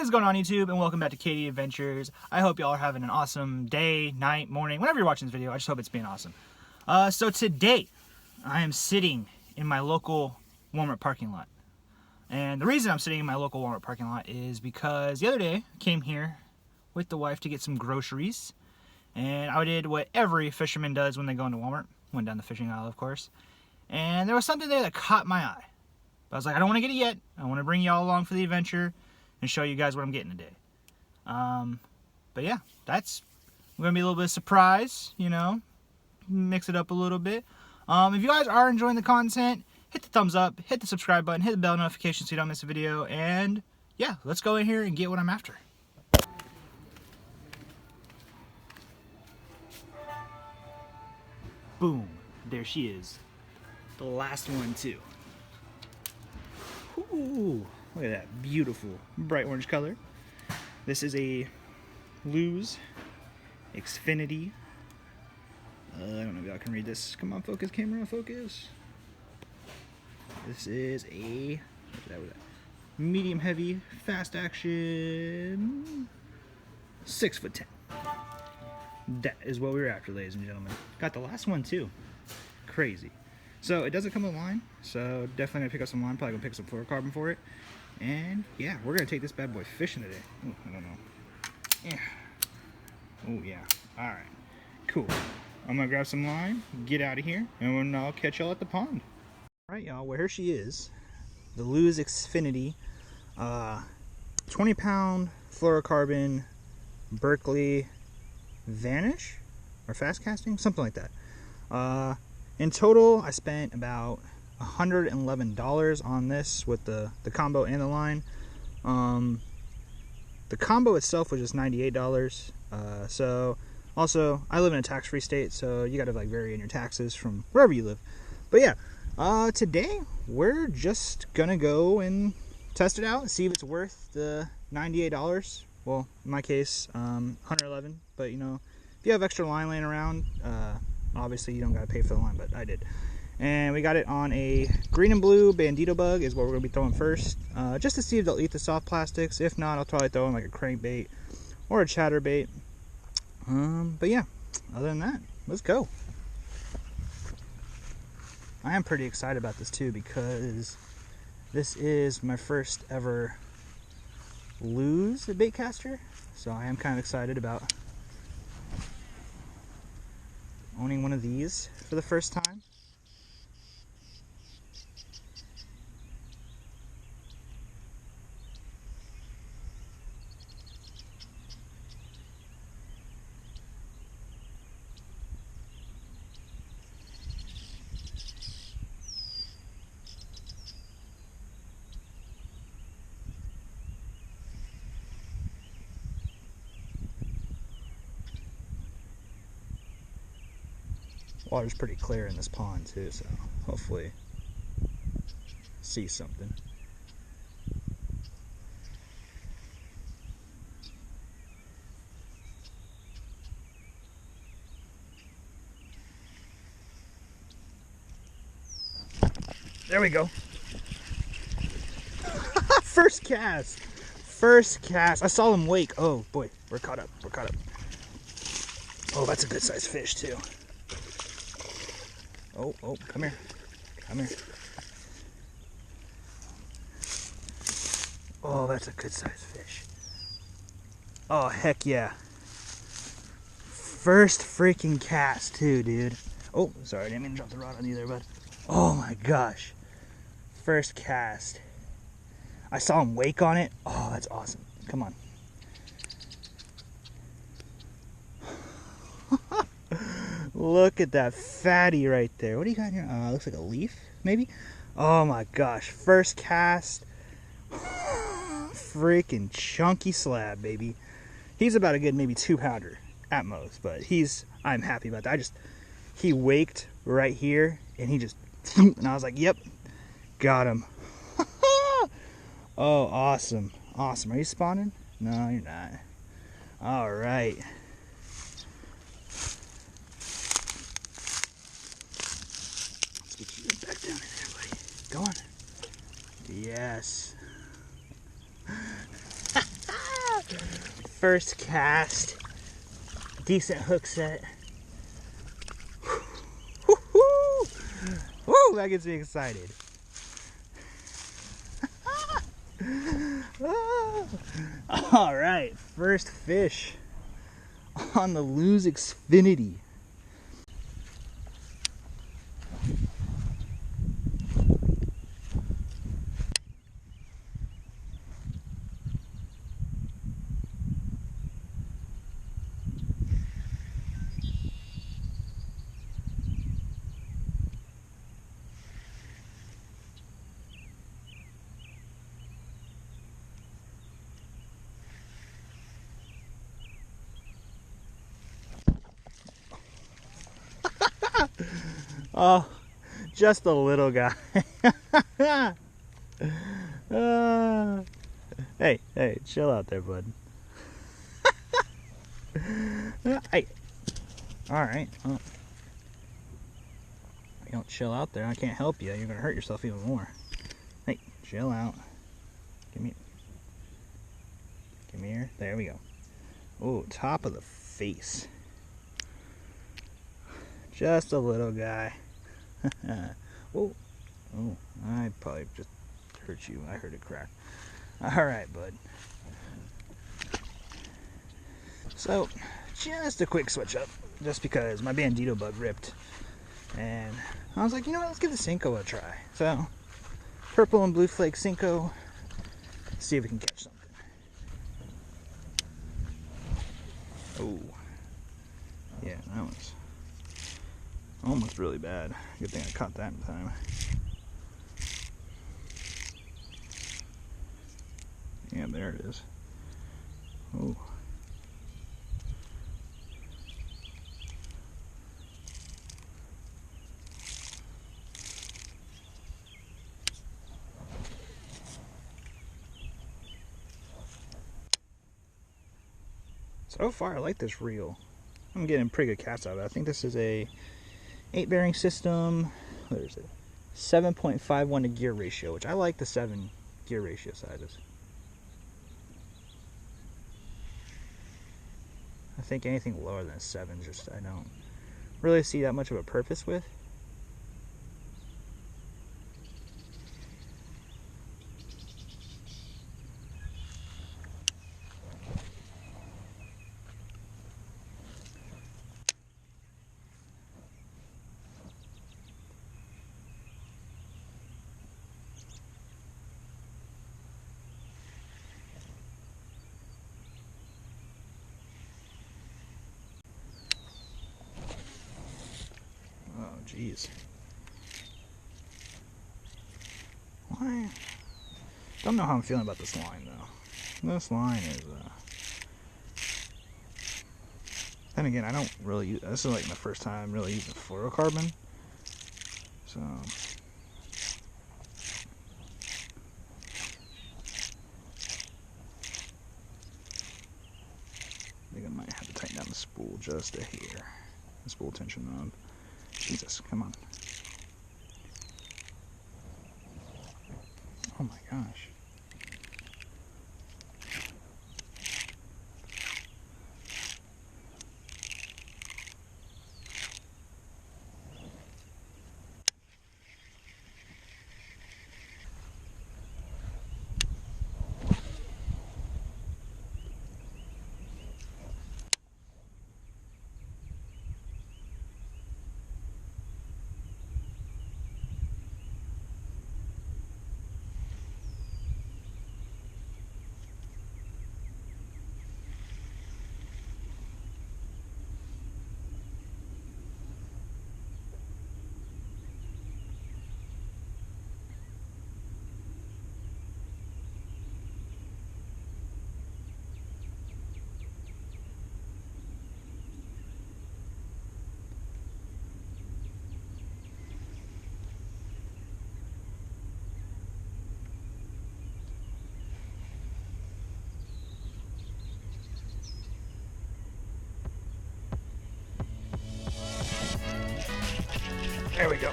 What is going on YouTube, and welcome back to KD Adventures. I hope y'all are having an awesome day, night, morning, whenever you're watching this video. I just hope it's being awesome. So today, I am sitting in my local Walmart parking lot. And the reason I'm sitting in my local Walmart parking lot is because the other day, I came here with the wife to get some groceries. And I did what every fisherman does when they go into Walmart. Went down the fishing aisle, of course. And there was something there that caught my eye. But I was like, I don't want to get it yet. I want to bring y'all along for the adventure and show you guys what I'm getting today. But yeah, that's going to be a little bit of surprise, you know, mix it up a little bit. If you guys are enjoying the content, hit the thumbs up, hit the subscribe button, hit the bell notification so you don't miss a video, and yeah, let's go in here and get what I'm after. Boom, there she is. The last one too. Ooh. Look at that beautiful bright orange color. This is a Lose Xfinity. I don't know if y'all can read this. Come on, focus, camera, focus. This is a medium heavy, fast action, 6'10". That is what we were after, ladies and gentlemen. Got the last one too. Crazy. So it doesn't come with line, so definitely gonna pick up some line. Probably gonna pick some fluorocarbon for it. And yeah, we're gonna take this bad boy fishing today. Ooh, I don't know. Yeah. Oh yeah. All right. Cool. I'm gonna grab some line, get out of here, and I'll catch y'all at the pond. All right, y'all. Well, here she is, the Lose Xfinity, 20-pound fluorocarbon Berkeley Vanish or fast casting, something like that. In total, I spent about $111 on this with the combo and the line. The combo itself was just $98. So also, I live in a tax-free state, so you gotta like vary in your taxes from wherever you live. But yeah, today we're just gonna go and test it out and see if it's worth the $98. Well, in my case, $111. But you know, if you have extra line laying around, obviously you don't gotta pay for the line, but I did. And we got it on a green and blue bandito bug is what we're going to be throwing first, just to see if they'll eat the soft plastics. If not, I'll probably throw in like a crankbait or a chatterbait. But yeah, other than that, let's go. I am pretty excited about this too because this is my first ever Lose Baitcaster, so I am kind of excited about owning one of these for the first time. Water's pretty clear in this pond too, so hopefully see something. There we go. First cast. First cast. I saw him wake. Oh boy, we're caught up. We're caught up. Oh, that's a good sized fish too. Oh, come here. Come here. Oh, that's a good sized fish. Oh, heck yeah. First freaking cast too, dude. Oh, sorry, I didn't mean to drop the rod on you there, bud. Oh my gosh. First cast. I saw him wake on it. Oh, that's awesome. Come on. Look at that fatty right there. What do you got here? Looks like a leaf, maybe? Oh my gosh. First cast. Freaking chunky slab, baby. He's about a good maybe 2-pounder at most, but I'm happy about that. He waked right here and he just, and I was like, yep, got him. Oh, awesome. Awesome. Are you spawning? No, you're not. All right. Back down in there, buddy. Go on. Yes. first cast. Decent hook set. Woo! That gets me excited. All right, first fish on the Lose Xfinity. Oh, just a little guy. Hey, chill out there, bud. Hey. All right. Well, if you don't chill out there, I can't help you. You're gonna hurt yourself even more. Hey, chill out. Give me here. There we go. Oh, top of the face. Just a little guy. Oh, I probably just hurt you. I heard it crack. All right, bud. So, just a quick switch up, just because my Bandito bug ripped, and I was like, you know what? Let's give the Senko a try. So, purple and blue flake Senko. See if we can catch something. Oh, yeah, that was almost really bad. Good thing I caught that in time. Yeah, there it is. Oh. So far, I like this reel. I'm getting pretty good casts out of it. I think this is a 8 bearing system. What is it? 7.51 to gear ratio, which I like the 7 gear ratio sizes. I think anything lower than a 7, just I don't really see that much of a purpose with. Jeez. Why? Don't know how I'm feeling about this line though. This line is then again, I don't really use, this is like my first time really using fluorocarbon. So I think I might have to tighten down the spool just a hair. The spool tension knob. Jesus, come on. Oh my gosh. There we go.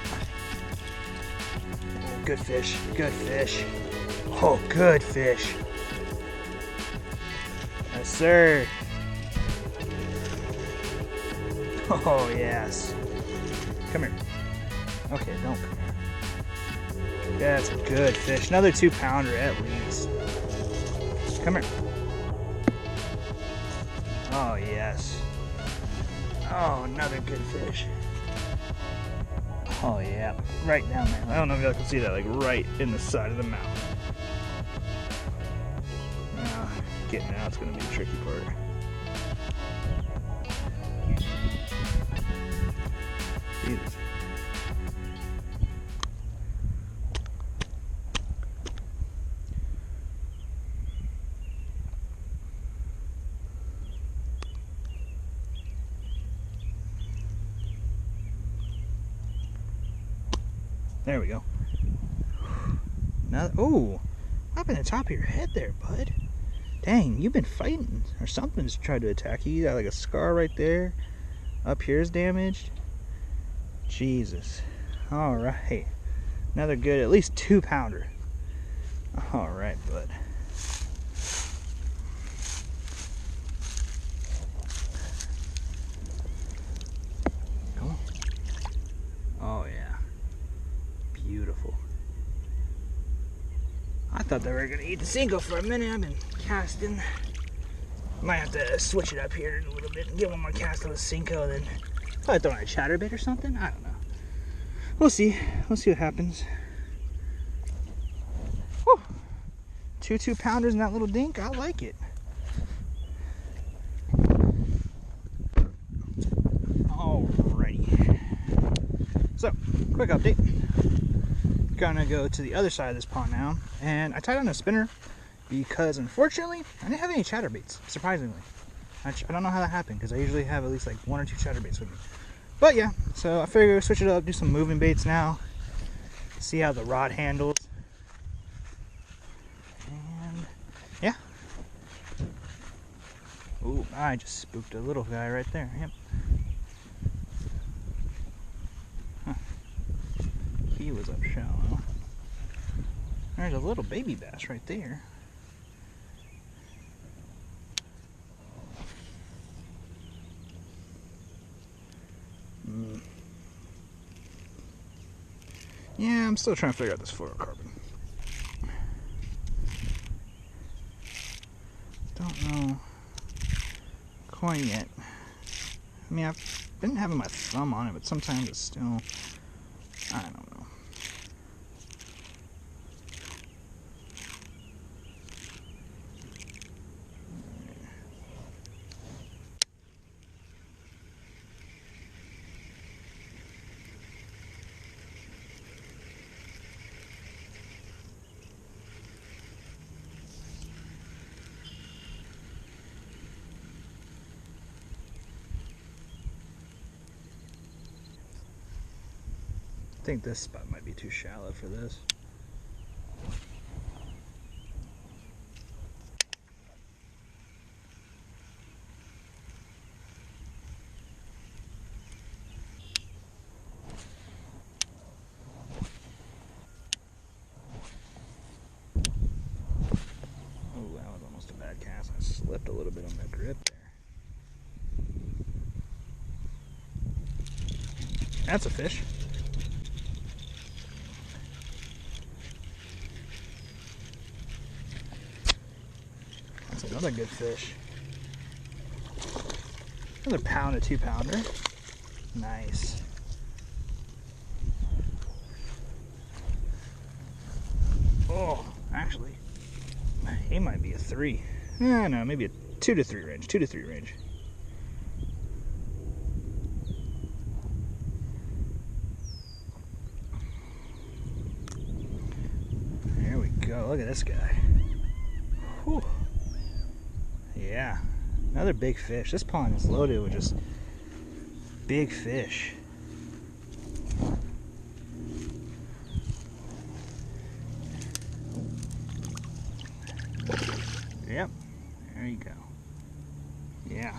Good fish, good fish. Oh, good fish. Yes, sir. Oh, yes. Come here. Okay, don't come here. That's a good fish. Another 2-pounder at least. Come here. Oh, yes. Oh, another good fish. Oh, yeah. Right down there. I don't know if y'all can see that, like right in the side of the mouth. Now, getting out is going to be the tricky part. Jesus. There we go. Now, oh, what happened to the top of your head there, bud? Dang, you've been fighting, or something's tried to attack you. You got like a scar right there. Up here's damaged. Jesus. All right, another good, at least 2-pounder. All right, bud. Come on. Oh yeah. Beautiful. I thought they were gonna eat the Cinco for a minute. I've been casting. Might have to switch it up here in a little bit and get one more cast on the Cinco, then probably throw in a chatterbait or something. I don't know. We'll see. We'll see what happens. Whew. 2-pounders in that little dink. I like it. Alrighty. So, quick update. Gonna go to the other side of this pond now, and I tied on a spinner because unfortunately I didn't have any chatterbaits, surprisingly. I don't know how that happened because I usually have at least like 1 or 2 chatterbaits with me. But yeah, so I figured switch it up, do some moving baits now, see how the rod handles, and yeah. Ooh, I just spooked a little guy right there. Yep. He was up shallow. There's a little baby bass right there. Yeah, I'm still trying to figure out this fluorocarbon. Don't know quite yet. I mean, I've been having my thumb on it, but sometimes it's still, I don't know. I think this spot might be too shallow for this. Oh, that was almost a bad cast. I slipped a little bit on that grip there. That's a fish. Another good fish. Another pound, a 2-pounder. Nice. Oh, actually, he might be a 3. No, maybe a 2 to 3 range. 2 to 3 range. There we go. Look at this guy. Whew. Yeah, another big fish. This pond is loaded with just big fish. Yep, there you go. Yeah.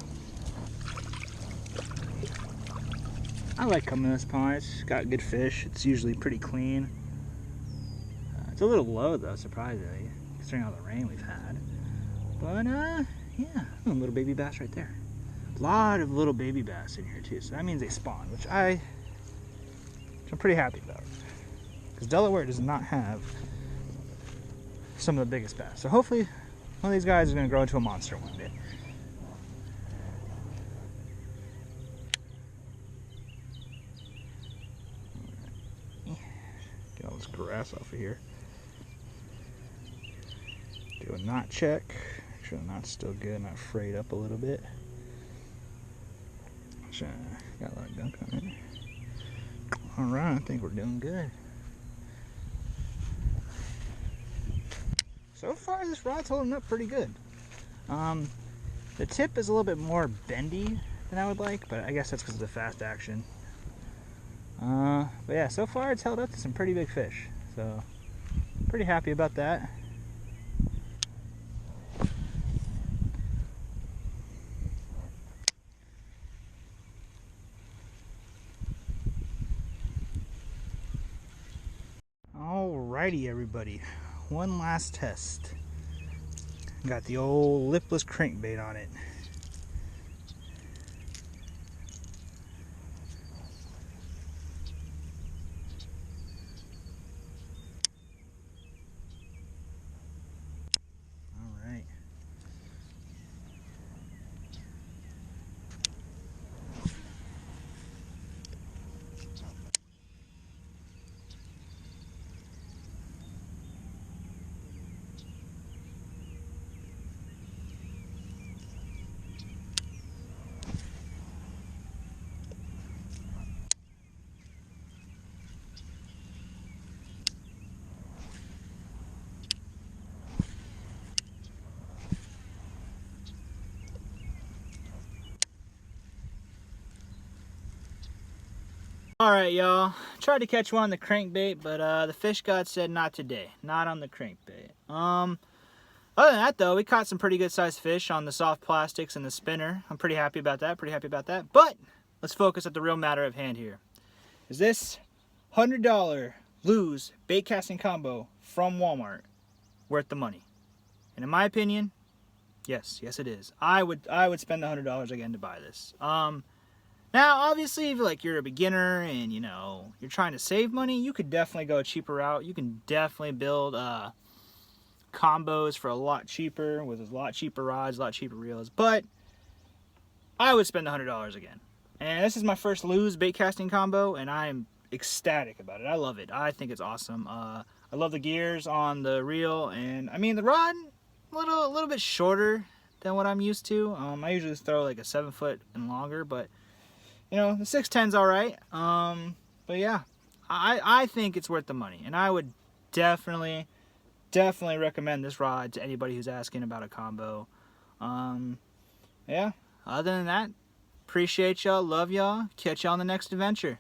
I like coming to this pond. It's got good fish. It's usually pretty clean. It's a little low though, surprisingly, considering all the rain we've had. But Yeah, a little baby bass right there. A lot of little baby bass in here too, so that means they spawn, which I'm pretty happy about. Because Delaware does not have some of the biggest bass. So hopefully one of these guys is going to grow into a monster one day. Get all this grass off of here. Do a knot check. Make sure the knot's still good, not frayed up a little bit. Got a lot of gunk on it. Alright, I think we're doing good. So far this rod's holding up pretty good. The tip is a little bit more bendy than I would like, but I guess that's because of the fast action. But yeah, so far it's held up to some pretty big fish, so pretty happy about that. Alrighty everybody, one last test. Got the old lipless crankbait on it. Alright. Alright y'all, tried to catch one on the crankbait, but the fish god said not today, not on the crankbait. Other than that though, we caught some pretty good sized fish on the soft plastics and the spinner. I'm pretty happy about that, but let's focus at the real matter of hand here. Is this $100 Lew's bait casting combo from Walmart worth the money? And in my opinion, yes it is. I would spend the $100 again to buy this. Now, obviously, if you're a beginner and you're trying to save money, you could definitely go a cheaper route. You can definitely build combos for a lot cheaper with a lot cheaper rods, a lot cheaper reels. But I would spend the $100 again. And this is my first Lew's bait casting combo, and I'm ecstatic about it. I love it. I think it's awesome. I love the gears on the reel, and I mean the rod a little bit shorter than what I'm used to. I usually throw like a 7 foot and longer, but the 610's all right. But yeah, I think it's worth the money, and I would definitely recommend this rod to anybody who's asking about a combo. Yeah, other than that, appreciate y'all, love y'all, catch y'all on the next adventure.